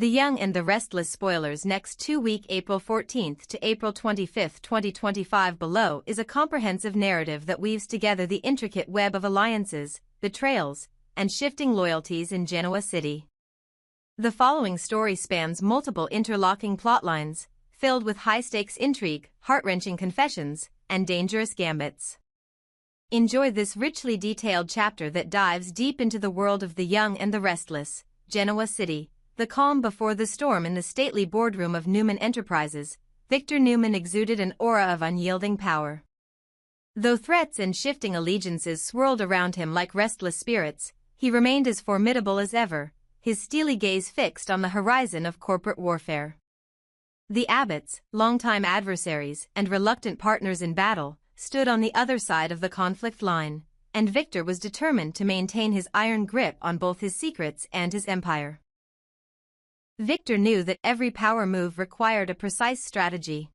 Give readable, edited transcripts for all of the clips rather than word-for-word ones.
The Young and the Restless spoilers. Next 2-week April 14th to April 25th 2025 below is a comprehensive narrative that weaves together the intricate web of alliances, betrayals, and shifting loyalties in Genoa City. The following story spans multiple interlocking plotlines, filled with high-stakes intrigue, heart-wrenching confessions, and dangerous gambits. Enjoy this richly detailed chapter that dives deep into the world of the Young and the Restless, Genoa City. The calm before the storm. In the stately boardroom of Newman Enterprises, Victor Newman exuded an aura of unyielding power. Though threats and shifting allegiances swirled around him like restless spirits, he remained as formidable as ever, his steely gaze fixed on the horizon of corporate warfare. The Abbots, longtime adversaries and reluctant partners in battle, stood on the other side of the conflict line, and Victor was determined to maintain his iron grip on both his secrets and his empire. Victor knew that every power move required a precise strategy.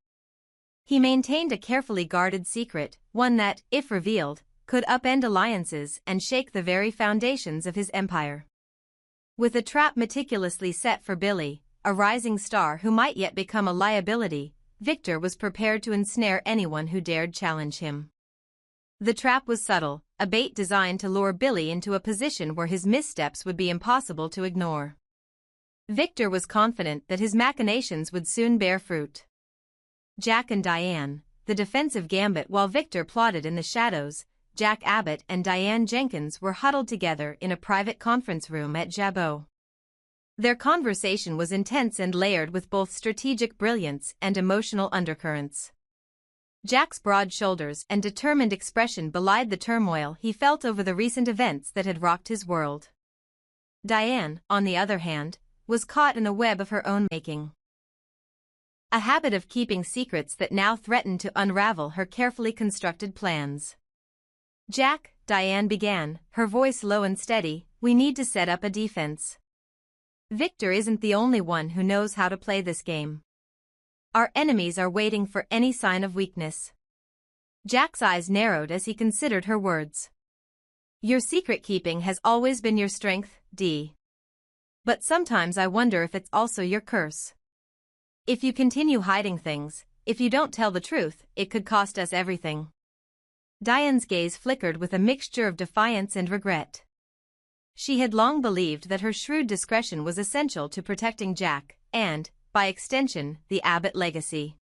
He maintained a carefully guarded secret, one that, if revealed, could upend alliances and shake the very foundations of his empire. With a trap meticulously set for Billy, a rising star who might yet become a liability, Victor was prepared to ensnare anyone who dared challenge him. The trap was subtle, a bait designed to lure Billy into a position where his missteps would be impossible to ignore. Victor was confident that his machinations would soon bear fruit. Jack and Diane, the defensive gambit. While Victor plotted in the shadows, Jack Abbott and Diane Jenkins were huddled together in a private conference room at Jabot. Their conversation was intense and layered with both strategic brilliance and emotional undercurrents. Jack's broad shoulders and determined expression belied the turmoil he felt over the recent events that had rocked his world. Diane, on the other hand, was caught in a web of her own making. A habit of keeping secrets that now threatened to unravel her carefully constructed plans. Jack, Diane began, her voice low and steady, we need to set up a defense. Victor isn't the only one who knows how to play this game. Our enemies are waiting for any sign of weakness. Jack's eyes narrowed as he considered her words. Your secret-keeping has always been your strength, Dee. But sometimes I wonder if it's also your curse. If you continue hiding things, if you don't tell the truth, it could cost us everything. Diane's gaze flickered with a mixture of defiance and regret. She had long believed that her shrewd discretion was essential to protecting Jack, and, by extension, the Abbott legacy.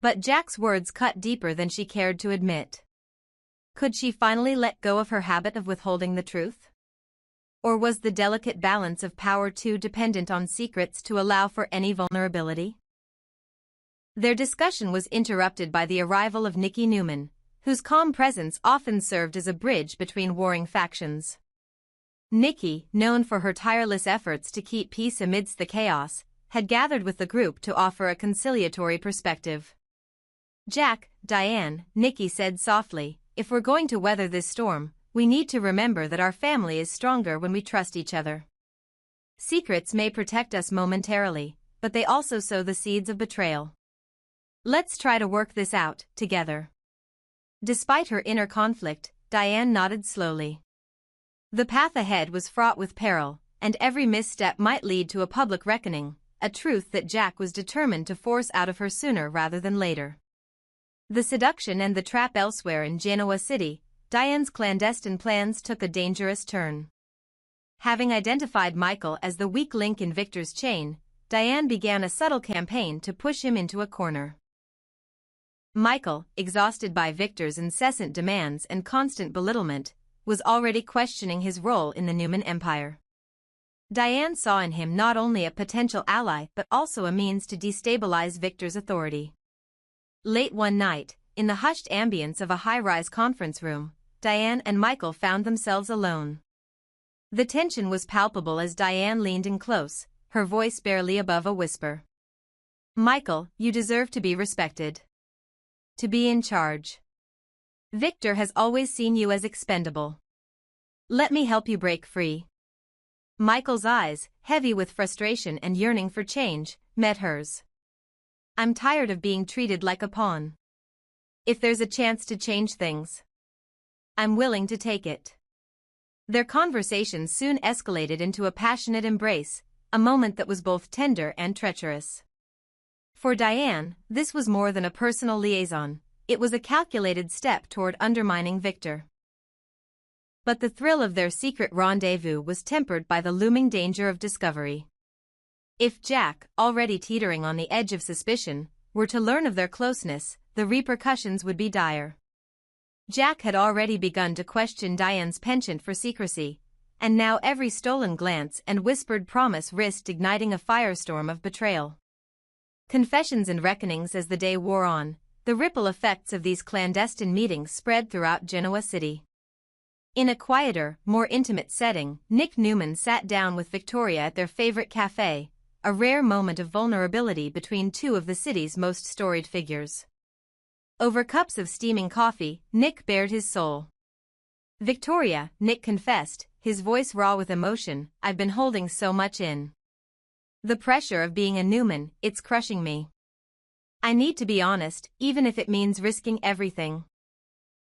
But Jack's words cut deeper than she cared to admit. Could she finally let go of her habit of withholding the truth? Or was the delicate balance of power too dependent on secrets to allow for any vulnerability? Their discussion was interrupted by the arrival of Nicky Newman, whose calm presence often served as a bridge between warring factions. Nicky, known for her tireless efforts to keep peace amidst the chaos, had gathered with the group to offer a conciliatory perspective. Jack, Diane, Nicky said softly, if we're going to weather this storm, we need to remember that our family is stronger when we trust each other. Secrets may protect us momentarily, but they also sow the seeds of betrayal. Let's try to work this out, together. Despite her inner conflict, Diane nodded slowly. The path ahead was fraught with peril, and every misstep might lead to a public reckoning, a truth that Jack was determined to force out of her sooner rather than later. The seduction and the trap. Elsewhere in Genoa City, Diane's clandestine plans took a dangerous turn. Having identified Michael as the weak link in Victor's chain, Diane began a subtle campaign to push him into a corner. Michael, exhausted by Victor's incessant demands and constant belittlement, was already questioning his role in the Newman empire. Diane saw in him not only a potential ally but also a means to destabilize Victor's authority. Late one night, in the hushed ambience of a high-rise conference room, Diane and Michael found themselves alone. The tension was palpable as Diane leaned in close, her voice barely above a whisper. Michael, you deserve to be respected. To be in charge. Victor has always seen you as expendable. Let me help you break free. Michael's eyes, heavy with frustration and yearning for change, met hers. I'm tired of being treated like a pawn. If there's a chance to change things, I'm willing to take it. Their conversation soon escalated into a passionate embrace, a moment that was both tender and treacherous. For Diane, this was more than a personal liaison, it was a calculated step toward undermining Victor. But the thrill of their secret rendezvous was tempered by the looming danger of discovery. If Jack, already teetering on the edge of suspicion, were to learn of their closeness, the repercussions would be dire. Jack had already begun to question Diane's penchant for secrecy, and now every stolen glance and whispered promise risked igniting a firestorm of betrayal. Confessions and reckonings as the day wore on, the ripple effects of these clandestine meetings spread throughout Genoa City. In a quieter, more intimate setting, Nick Newman sat down with Victoria at their favorite cafe, a rare moment of vulnerability between two of the city's most storied figures. Over cups of steaming coffee, Nick bared his soul. "Victoria," Nick confessed, his voice raw with emotion, "I've been holding so much in. The pressure of being a Newman, it's crushing me. I need to be honest, even if it means risking everything."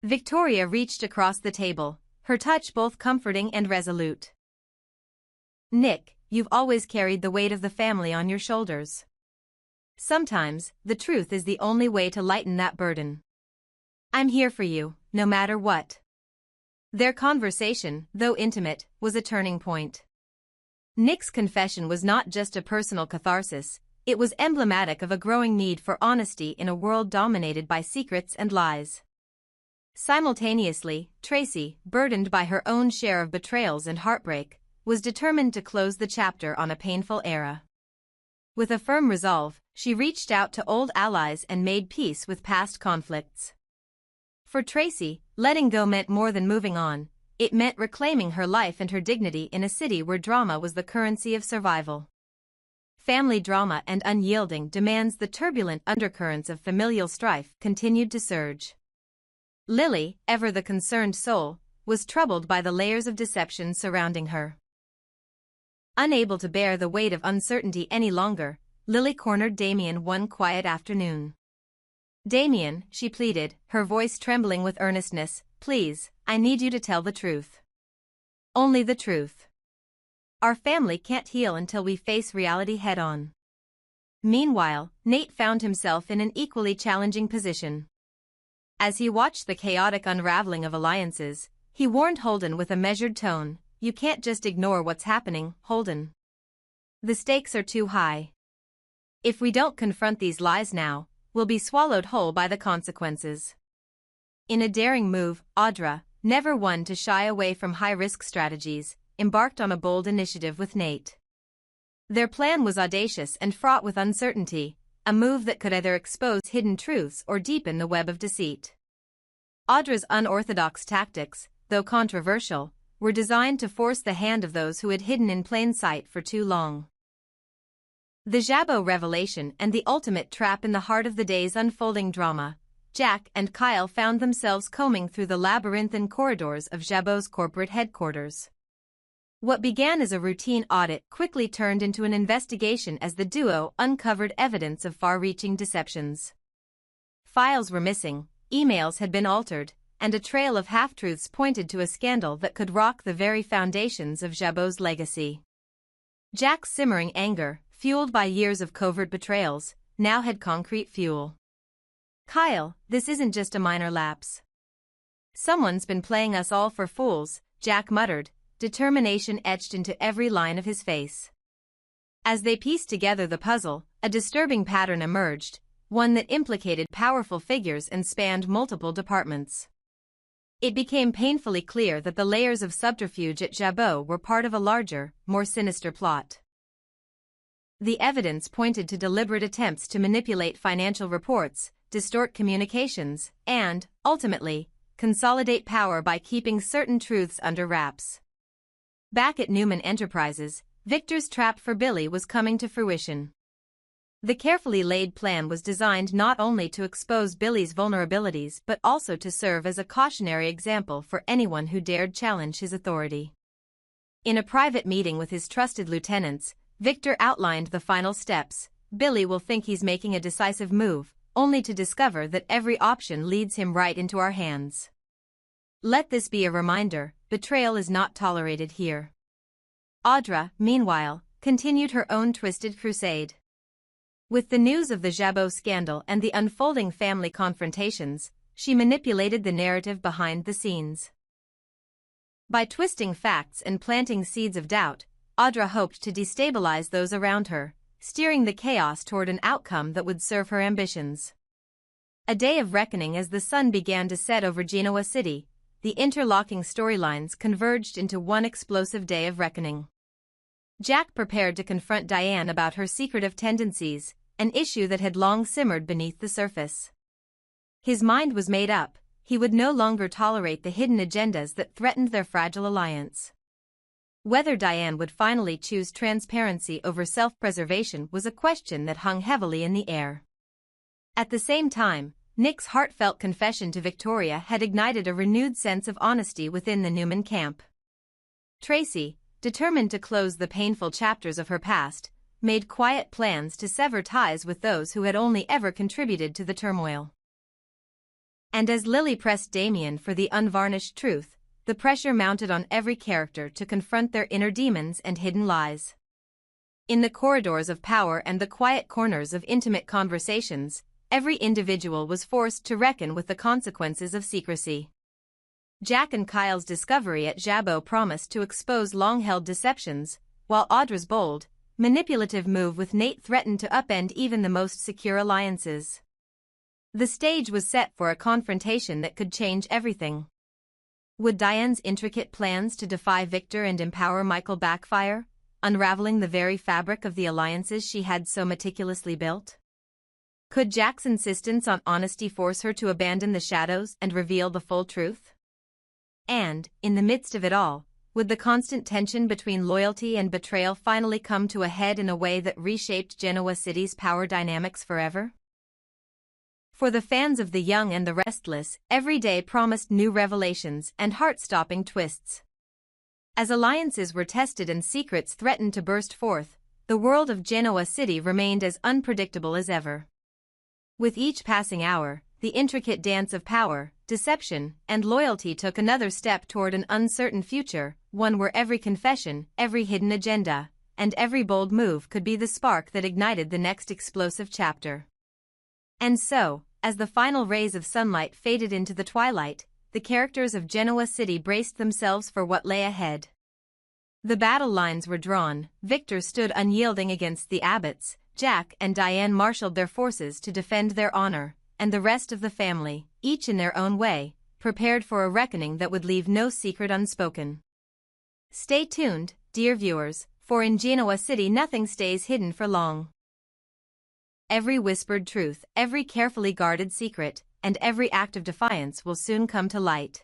Victoria reached across the table, her touch both comforting and resolute. "Nick, you've always carried the weight of the family on your shoulders. Sometimes, the truth is the only way to lighten that burden. I'm here for you, no matter what." Their conversation, though intimate, was a turning point. Nick's confession was not just a personal catharsis, it was emblematic of a growing need for honesty in a world dominated by secrets and lies. Simultaneously, Tracy, burdened by her own share of betrayals and heartbreak, was determined to close the chapter on a painful era. With a firm resolve, she reached out to old allies and made peace with past conflicts. For Tracy, letting go meant more than moving on, it meant reclaiming her life and her dignity in a city where drama was the currency of survival. Family drama and unyielding demands, the turbulent undercurrents of familial strife continued to surge. Lily, ever the concerned soul, was troubled by the layers of deception surrounding her. Unable to bear the weight of uncertainty any longer, Lily cornered Damien one quiet afternoon. "Damien," she pleaded, her voice trembling with earnestness, "please, I need you to tell the truth. Only the truth. Our family can't heal until we face reality head-on." Meanwhile, Nate found himself in an equally challenging position. As he watched the chaotic unraveling of alliances, he warned Holden with a measured tone, "You can't just ignore what's happening, Holden. The stakes are too high. If we don't confront these lies now, we'll be swallowed whole by the consequences." In a daring move, Audra, never one to shy away from high-risk strategies, embarked on a bold initiative with Nate. Their plan was audacious and fraught with uncertainty, a move that could either expose hidden truths or deepen the web of deceit. Audra's unorthodox tactics, though controversial, were designed to force the hand of those who had hidden in plain sight for too long. The Jabot revelation and the ultimate trap in the heart of the day's unfolding drama, Jack and Kyle found themselves combing through the labyrinthine corridors of Jabot's corporate headquarters. What began as a routine audit quickly turned into an investigation as the duo uncovered evidence of far-reaching deceptions. Files were missing, emails had been altered, and a trail of half-truths pointed to a scandal that could rock the very foundations of Jabot's legacy. Jack's simmering anger, fueled by years of covert betrayals, now had concrete fuel. "Kyle, this isn't just a minor lapse. Someone's been playing us all for fools," Jack muttered, determination etched into every line of his face. As they pieced together the puzzle, a disturbing pattern emerged, one that implicated powerful figures and spanned multiple departments. It became painfully clear that the layers of subterfuge at Jabot were part of a larger, more sinister plot. The evidence pointed to deliberate attempts to manipulate financial reports, distort communications, and, ultimately, consolidate power by keeping certain truths under wraps. Back at Newman Enterprises, Victor's trap for Billy was coming to fruition. The carefully laid plan was designed not only to expose Billy's vulnerabilities but also to serve as a cautionary example for anyone who dared challenge his authority. In a private meeting with his trusted lieutenants, Victor outlined the final steps. "Billy will think he's making a decisive move, only to discover that every option leads him right into our hands. Let this be a reminder, betrayal is not tolerated here." Audra, meanwhile, continued her own twisted crusade. With the news of the Jabot scandal and the unfolding family confrontations, she manipulated the narrative behind the scenes. By twisting facts and planting seeds of doubt, Audra hoped to destabilize those around her, steering the chaos toward an outcome that would serve her ambitions. A day of reckoning. As the sun began to set over Genoa City, the interlocking storylines converged into one explosive day of reckoning. Jack prepared to confront Diane about her secretive tendencies, an issue that had long simmered beneath the surface. His mind was made up. He would no longer tolerate the hidden agendas that threatened their fragile alliance. Whether Diane would finally choose transparency over self-preservation was a question that hung heavily in the air. At the same time, Nick's heartfelt confession to Victoria had ignited a renewed sense of honesty within the Newman camp. Tracy, determined to close the painful chapters of her past, made quiet plans to sever ties with those who had only ever contributed to the turmoil. And as Lily pressed Damien for the unvarnished truth, the pressure mounted on every character to confront their inner demons and hidden lies. In the corridors of power and the quiet corners of intimate conversations, every individual was forced to reckon with the consequences of secrecy. Jack and Kyle's discovery at Jabot promised to expose long-held deceptions, while Audra's bold, manipulative move with Nate threatened to upend even the most secure alliances. The stage was set for a confrontation that could change everything. Would Diane's intricate plans to defy Victor and empower Michael backfire, unraveling the very fabric of the alliances she had so meticulously built? Could Jack's insistence on honesty force her to abandon the shadows and reveal the full truth? And, in the midst of it all, would the constant tension between loyalty and betrayal finally come to a head in a way that reshaped Genoa City's power dynamics forever? For the fans of The Young and the Restless, every day promised new revelations and heart-stopping twists. As alliances were tested and secrets threatened to burst forth, the world of Genoa City remained as unpredictable as ever. With each passing hour, the intricate dance of power, deception, and loyalty took another step toward an uncertain future, one where every confession, every hidden agenda, and every bold move could be the spark that ignited the next explosive chapter. And so, as the final rays of sunlight faded into the twilight, the characters of Genoa City braced themselves for what lay ahead. The battle lines were drawn, Victor stood unyielding against the abbots, Jack and Diane marshaled their forces to defend their honor, and the rest of the family, each in their own way, prepared for a reckoning that would leave no secret unspoken. Stay tuned, dear viewers, for in Genoa City nothing stays hidden for long. Every whispered truth, every carefully guarded secret, and every act of defiance will soon come to light.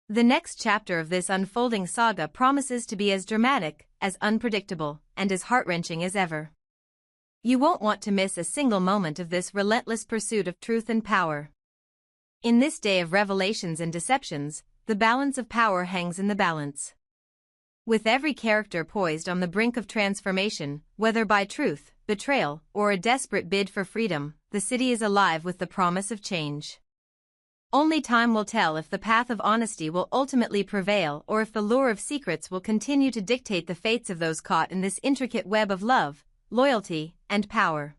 The next chapter of this unfolding saga promises to be as dramatic, as unpredictable, and as heart-wrenching as ever. You won't want to miss a single moment of this relentless pursuit of truth and power. In this day of revelations and deceptions, the balance of power hangs in the balance. With every character poised on the brink of transformation, whether by truth, betrayal, or a desperate bid for freedom, the city is alive with the promise of change. Only time will tell if the path of honesty will ultimately prevail or if the lure of secrets will continue to dictate the fates of those caught in this intricate web of love, loyalty, and power.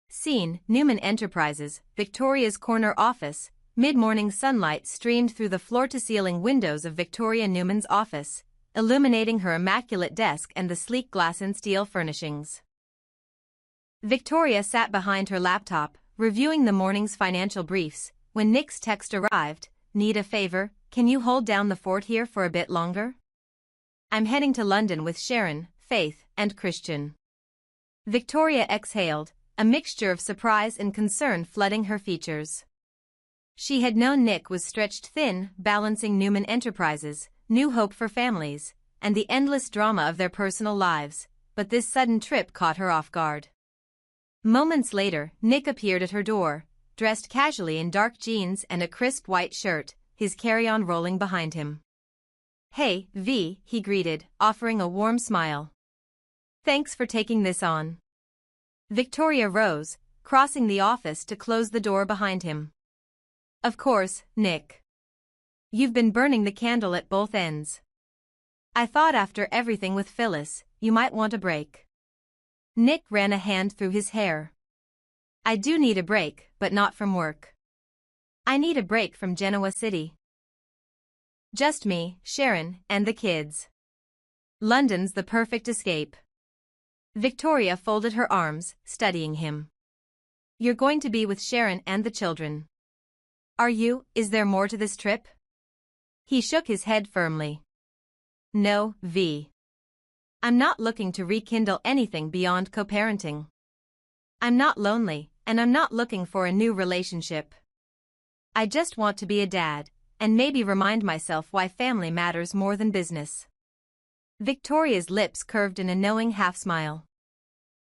Scene: Newman Enterprises, Victoria's corner office. Mid-morning sunlight streamed through the floor-to-ceiling windows of Victoria Newman's office, illuminating her immaculate desk and the sleek glass and steel furnishings. Victoria sat behind her laptop, reviewing the morning's financial briefs, when Nick's text arrived. "Need a favor? Can you hold down the fort here for a bit longer? I'm heading to London with Sharon, Faith, and Christian." Victoria exhaled, a mixture of surprise and concern flooding her features. She had known Nick was stretched thin, balancing Newman Enterprises, new hope for families, and the endless drama of their personal lives, but this sudden trip caught her off guard. Moments later, Nick appeared at her door, dressed casually in dark jeans and a crisp white shirt, his carry-on rolling behind him. "Hey, V," he greeted, offering a warm smile. "Thanks for taking this on." Victoria rose, crossing the office to close the door behind him. "Of course, Nick. You've been burning the candle at both ends. I thought after everything with Phyllis, you might want a break. Nick ran a hand through his hair. I do need a break, but not from work. I need a break from Genoa City. Just me, Sharon, and the kids. London's the perfect escape. Victoria folded her arms, studying him. You're going to be with Sharon and the children. Are you? Is there more to this trip? He shook his head firmly. No, V. I'm not looking to rekindle anything beyond co-parenting. I'm not lonely, and I'm not looking for a new relationship. I just want to be a dad, and maybe remind myself why family matters more than business. Victoria's lips curved in a knowing half-smile.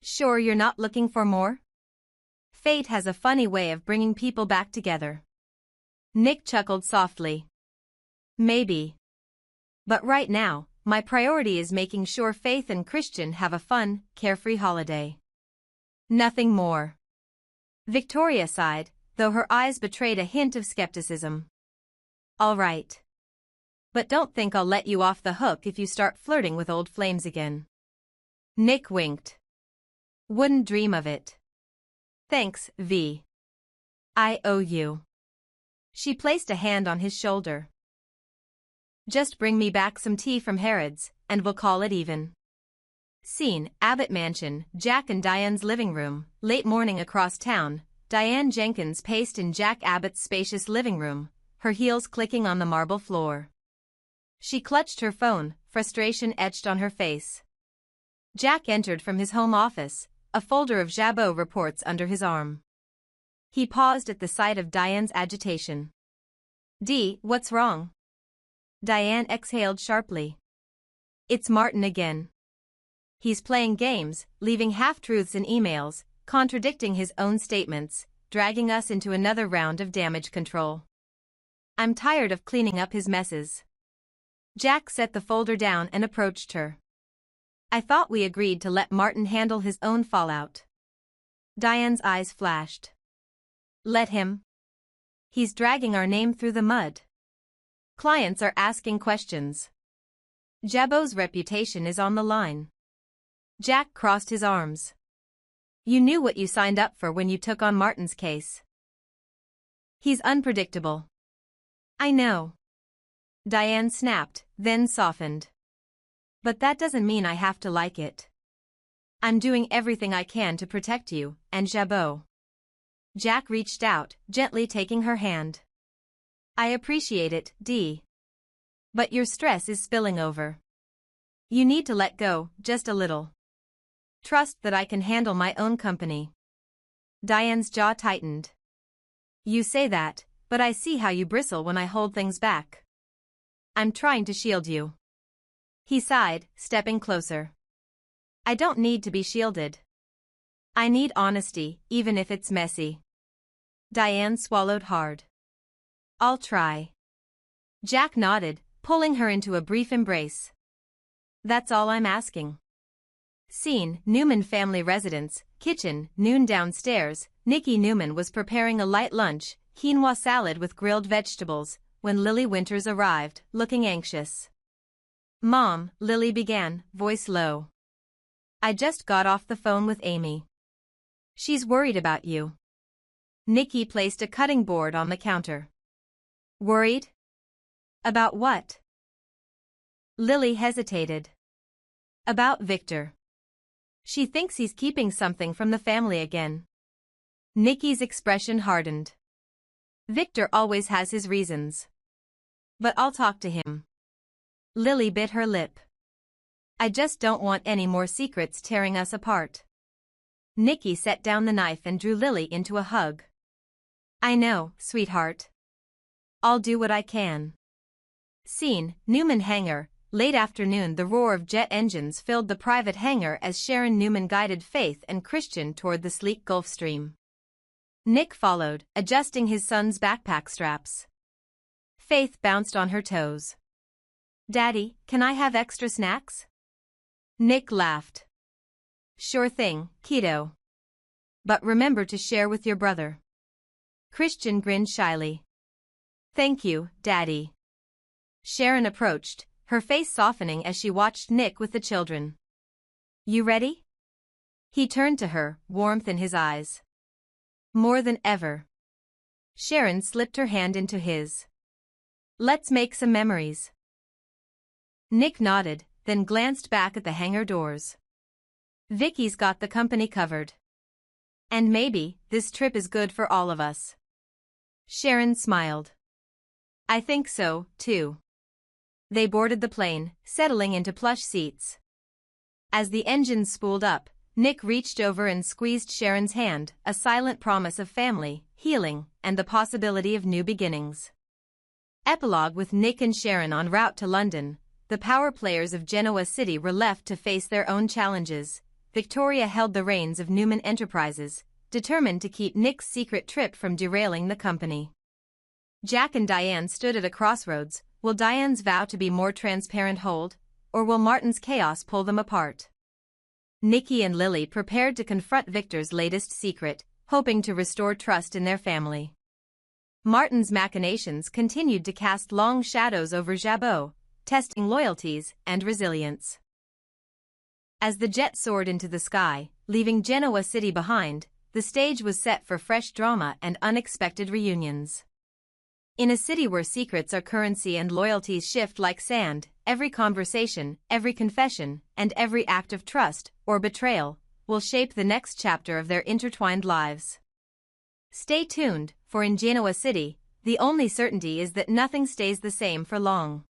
Sure you're not looking for more? Fate has a funny way of bringing people back together. Nick chuckled softly. Maybe. But right now, my priority is making sure Faith and Christian have a fun, carefree holiday. Nothing more. Victoria sighed, though her eyes betrayed a hint of skepticism. All right. But don't think I'll let you off the hook if you start flirting with old flames again. Nick winked. Wouldn't dream of it. Thanks, V. I owe you. She placed a hand on his shoulder. Just bring me back some tea from Harrods, and we'll call it even. Scene, Abbott Mansion, Jack and Diane's living room, late morning across town. Diane Jenkins paced in Jack Abbott's spacious living room, her heels clicking on the marble floor. She clutched her phone, frustration etched on her face. Jack entered from his home office, a folder of Jabot reports under his arm. He paused at the sight of Diane's agitation. D, what's wrong? Diane exhaled sharply. It's Martin again. He's playing games, leaving half-truths in emails, contradicting his own statements, dragging us into another round of damage control. I'm tired of cleaning up his messes. Jack set the folder down and approached her. I thought we agreed to let Martin handle his own fallout. Diane's eyes flashed. Let him. He's dragging our name through the mud. Clients are asking questions. Jabot's reputation is on the line. Jack crossed his arms. You knew what you signed up for when you took on Martin's case. He's unpredictable. I know. Diane snapped, then softened. But that doesn't mean I have to like it. I'm doing everything I can to protect you, and Jabot. Jack reached out, gently taking her hand. I appreciate it, D. But your stress is spilling over. You need to let go, just a little. Trust that I can handle my own company. Diane's jaw tightened. You say that, but I see how you bristle when I hold things back. I'm trying to shield you. He sighed, stepping closer. I don't need to be shielded. I need honesty, even if it's messy. Diane swallowed hard. I'll try. Jack nodded, pulling her into a brief embrace. That's all I'm asking. Scene, Newman family residence, kitchen, noon downstairs. Nikki Newman was preparing a light lunch, quinoa salad with grilled vegetables, when Lily Winters arrived, looking anxious. Mom, Lily began, voice low. I just got off the phone with Amy. She's worried about you. Nikki placed a cutting board on the counter. Worried? About what? Lily hesitated. About Victor. She thinks he's keeping something from the family again. Nikki's expression hardened. Victor always has his reasons. But I'll talk to him. Lily bit her lip. I just don't want any more secrets tearing us apart. Nikki set down the knife and drew Lily into a hug. I know, sweetheart. I'll do what I can. Scene, Newman hangar. Late afternoon. The roar of jet engines filled the private hangar as Sharon Newman guided Faith and Christian toward the sleek Gulf Stream. Nick followed, adjusting his son's backpack straps. Faith bounced on her toes. Daddy, can I have extra snacks? Nick laughed. Sure thing, kiddo. But remember to share with your brother. Christian grinned shyly. Thank you, Daddy. Sharon approached, her face softening as she watched Nick with the children. "You ready?" He turned to her, warmth in his eyes. "More than ever." Sharon slipped her hand into his. "Let's make some memories." Nick nodded, then glanced back at the hangar doors. "Vicky's got the company covered. And maybe this trip is good for all of us." Sharon smiled. "I think so, too." They boarded the plane, settling into plush seats. As the engines spooled up, Nick reached over and squeezed Sharon's hand, a silent promise of family, healing, and the possibility of new beginnings. Epilogue: with Nick and Sharon en route to London, the power players of Genoa City were left to face their own challenges. Victoria held the reins of Newman Enterprises, determined to keep Nick's secret trip from derailing the company. Jack and Diane stood at a crossroads. Will Diane's vow to be more transparent hold, or will Martin's chaos pull them apart? Nikki and Lily prepared to confront Victor's latest secret, hoping to restore trust in their family. Martin's machinations continued to cast long shadows over Jabot, testing loyalties and resilience. As the jet soared into the sky, leaving Genoa City behind, the stage was set for fresh drama and unexpected reunions. In a city where secrets are currency and loyalties shift like sand, every conversation, every confession, and every act of trust or betrayal will shape the next chapter of their intertwined lives. Stay tuned, for in Genoa City, the only certainty is that nothing stays the same for long.